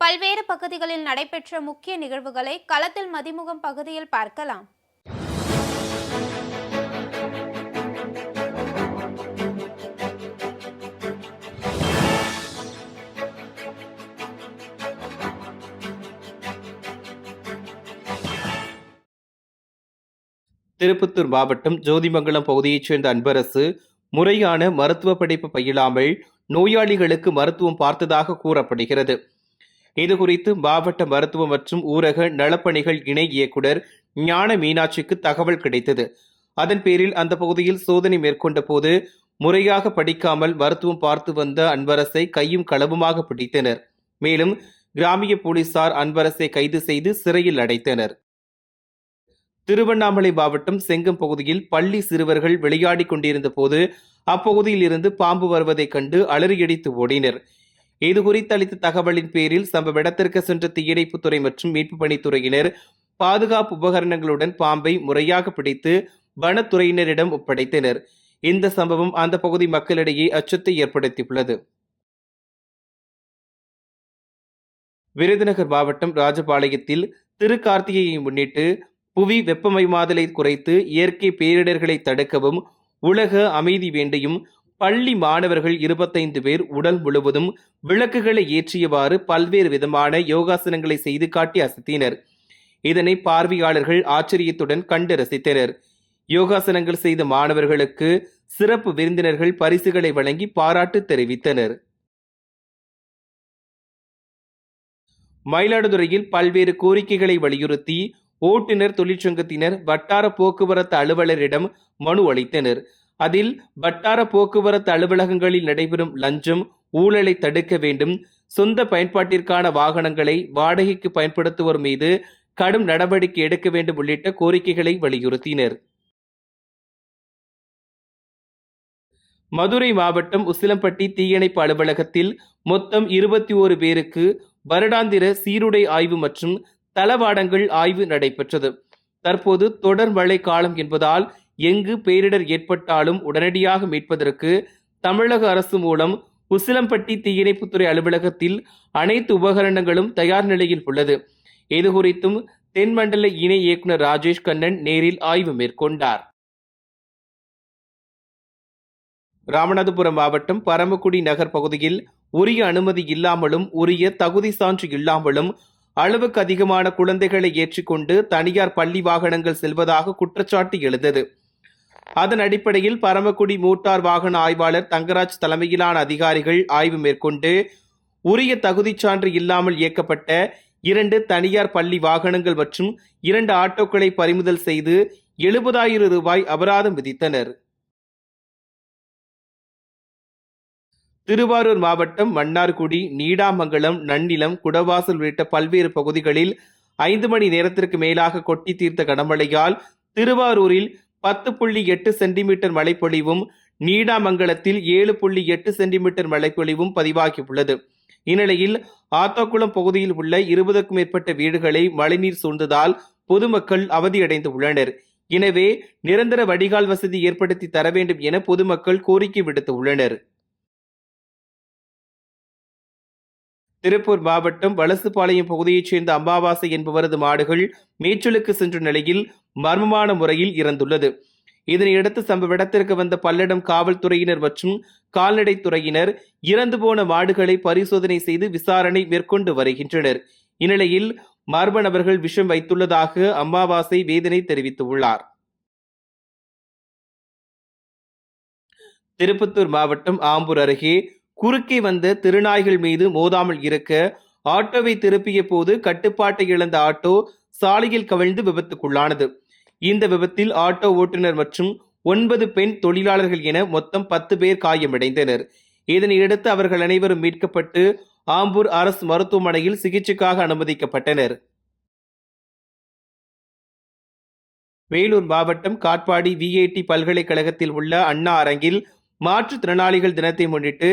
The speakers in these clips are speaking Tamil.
பல்வேறு பகுதிகளில் நடைபெற்ற முக்கிய நிகழ்வுகளை களத்தில் மதிமுகம் பகுதியில் பார்க்கலாம். திருப்பத்தூர் மாவட்டம் ஜோதிமங்கலம் பகுதியைச் சேர்ந்த அன்பரசு முறையான மருத்துவ படிப்பு பயிலாமல் நோயாளிகளுக்கு மருத்துவம் பார்த்ததாக கூறப்படுகிறது. இதுகுறித்து மாவட்ட மருத்துவ மற்றும் ஊரக நலப்பணிகள் இணை இயக்குனர் ஞான மீனாட்சிக்கு தகவல் கிடைத்தது. அதன் பேரில் அந்த பகுதியில் சோதனை மேற்கொண்ட போது முறையாக படிக்காமல் மருத்துவம் பார்த்து வந்த அன்பரசை கையும் களவுமாக பிடித்தனர். மேலும் கிராமிய போலீசார் அன்பரசை கைது செய்து சிறையில் அடைத்தனர். திருவண்ணாமலை மாவட்டம் செங்கம் பகுதியில் பள்ளி சிறுவர்கள் விளையாடிக் கொண்டிருந்த போது அப்பகுதியில் இருந்து பாம்பு வருவதைக் கண்டு அலறியடித்து ஓடினர். இதுகுறித்து அளித்த தகவலின் பேரில் சம்பவ இடத்திற்கு சென்ற தீயணைப்புத்துறை மற்றும் மீட்புப் பணித்துறையினர் பாதுகாப்பு உபகரணங்களுடன் பாம்பை முறையாக பிடித்து வனத்துறையினரிடம் ஒப்படைத்தனர். இந்த சம்பவம் அந்த பகுதி மக்களிடையே அச்சத்தை ஏற்படுத்தியுள்ளது. விருதுநகர் மாவட்டம் ராஜபாளையத்தில் திருக்கார்த்திகையை முன்னிட்டு புவி வெப்பமயமாதலை குறைத்து இயற்கை பேரிடர்களை தடுக்கவும் உலக அமைதி வேண்டியும் பள்ளி மாணவர்கள் 25 பேர் உடல் முழுவதும் விளக்குகளை ஏற்றியவாறு பல்வேறு விதமான யோகாசனங்களை செய்து காட்டி அசத்தினர். இதனை பார்வையாளர்கள் ஆச்சரியத்துடன் கண்டு ரசித்தனர். யோகாசனங்கள் செய்த மாணவர்களுக்கு சிறப்பு விருந்தினர்கள் பரிசுகளை வழங்கி பாராட்டு தெரிவித்தனர். மயிலாடுதுறையில் பல்வேறு கோரிக்கைகளை வலியுறுத்தி ஓட்டுநர் தொழிற்சங்கத்தினர் வட்டார போக்குவரத்து அலுவலரிடம் மனு அளித்தனர். அதில் வட்டார போக்குவரத்து அலுவலகங்களில் நடைபெறும் லஞ்சம் ஊழலை தடுக்க வேண்டும், சொந்த பயன்பாட்டிற்கான வாகனங்களை வாடகைக்கு பயன்படுத்துவோர் மீது கடும் நடவடிக்கை எடுக்க வேண்டும் உள்ளிட்ட கோரிக்கைகளை வலியுறுத்தினர். மதுரை மாவட்டம் உசிலம்பட்டி தீயணைப்பு அலுவலகத்தில் மொத்தம் 21 பேருக்கு வருடாந்திர சீருடை ஆய்வு மற்றும் தளவாடங்கள் ஆய்வு நடைபெற்றது. தற்போது தொடர் மழை காலம் என்பதால் எங்கு பேரிடர் ஏற்பட்டாலும் உடனடியாக மீட்பதற்கு தமிழக அரசு மூலம் உசிலம்பட்டி தீயணைப்புத்துறை அலுவலகத்தில் அனைத்து உபகரணங்களும் தயார் நிலையில் உள்ளது. இதுகுறித்தும் தென்மண்டல இணை இயக்குனர் ராஜேஷ் கண்ணன் நேரில் ஆய்வு மேற்கொண்டார். ராமநாதபுரம் மாவட்டம் பரமக்குடி நகர் பகுதியில் உரிய அனுமதி இல்லாமலும் உரிய தகுதி சான்று இல்லாமலும் அளவுக்கு அதிகமான குழந்தைகளை ஏற்றிக்கொண்டு தனியார் பள்ளி வாகனங்கள் செல்வதாக குற்றச்சாட்டு எழுந்தது. அதன் அடிப்படையில் பரமக்குடி மோட்டார் வாகன ஆய்வாளர் தங்கராஜ் தலைமையிலான அதிகாரிகள் ஆய்வு மேற்கொண்டு உரிய தகுதி சான்று இல்லாமல் இயக்கப்பட்ட 2 தனியார் பள்ளி வாகனங்கள் மற்றும் 2 ஆட்டோக்களை பறிமுதல் செய்து 70,000 ரூபாய் அபராதம் விதித்தனர். திருவாரூர் மாவட்டம் மன்னார்குடி, நீடாமங்கலம், நன்னிலம், குடவாசல் உள்ளிட்ட பல்வேறு பகுதிகளில் 5 மணி நேரத்திற்கு மேலாக கொட்டி தீர்த்த கனமழையால் திருவாரூரில் 10.8 சென்டிமீட்டர் மழைப்பொழிவும் நீடாமங்கலத்தில் 7.8 சென்டிமீட்டர் மழைப்பொழிவும் பதிவாகியுள்ளது. இந்நிலையில் ஆத்தாக்குளம் பகுதியில் உள்ள 20க்கும் மேற்பட்ட வீடுகளை மழைநீர் சூழ்ந்ததால் பொதுமக்கள் அவதியடைந்து உள்ளனர். எனவே நிரந்தர வடிகால் வசதி ஏற்படுத்தி தர வேண்டும் என பொதுமக்கள் கோரிக்கை விடுத்துள்ளனர். திருப்பூர் மாவட்டம் வலசுபாளையம் பகுதியைச் சேர்ந்த அம்மாவாசை என்பவரது மாடுகள் மேய்ச்சலுக்கு சென்ற நிலையில் மர்மமான முறையில் இறந்துள்ளது. இதனையடுத்து சம்பவ இடத்திற்கு வந்த பல்லடம் காவல்துறையினர் மற்றும் கால்நடைத்துறையினர் இறந்து போன மாடுகளை பரிசோதனை செய்து விசாரணை மேற்கொண்டு வருகின்றனர். இந்நிலையில் மர்ம நபர்கள் விஷம் வைத்துள்ளதாக அம்மாவாசை வேதனை தெரிவித்துள்ளார். திருப்பத்தூர் மாவட்டம் ஆம்பூர் அருகே குறுக்கே வந்த திருநாய்கள் மீது மோதாமல் இருக்க ஆட்டோவை திருப்பிய போது கட்டுப்பாட்டை இழந்த ஆட்டோ சாலையில் கவிழ்ந்து விபத்துக்குள்ளானது. இந்த விபத்தில் ஆட்டோ ஓட்டுநர் மற்றும் 9 பெண் தொழிலாளர்கள் என மொத்தம் 10 பேர் காயமடைந்தனர். இதனையடுத்து அவர்கள் அனைவரும் மீட்கப்பட்டு ஆம்பூர் அரசு மருத்துவமனையில் சிகிச்சைக்காக அனுமதிக்கப்பட்டனர். வேலூர் மாவட்டம் காட்பாடி விஐடி பல்கலைக்கழகத்தில் உள்ள அண்ணா அரங்கில் மாற்றுத்திறனாளிகள் தினத்தை முன்னிட்டு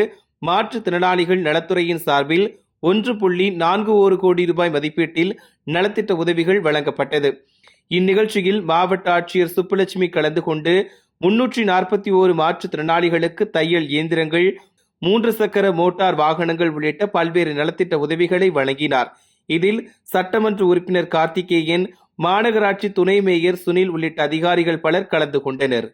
மாற்றுத்திறனாளிகள் நலத்துறையின் சார்பில் 1.41 கோடி ரூபாய் மதிப்பீட்டில் நலத்திட்ட உதவிகள் வழங்கப்பட்டது. இந்நிகழ்ச்சியில் மாவட்ட ஆட்சியர் சுப்புலட்சுமி கலந்து கொண்டு 341 மாற்றுத்திறனாளிகளுக்கு தையல் இயந்திரங்கள், 3 சக்கர மோட்டார் வாகனங்கள் உள்ளிட்ட பல்வேறு நலத்திட்ட உதவிகளை வழங்கினார். இதில் சட்டமன்ற உறுப்பினர் கார்த்திகேயன், மாநகராட்சி துணை மேயர் சுனில் உள்ளிட்ட அதிகாரிகள் பலர் கலந்து கொண்டனர்.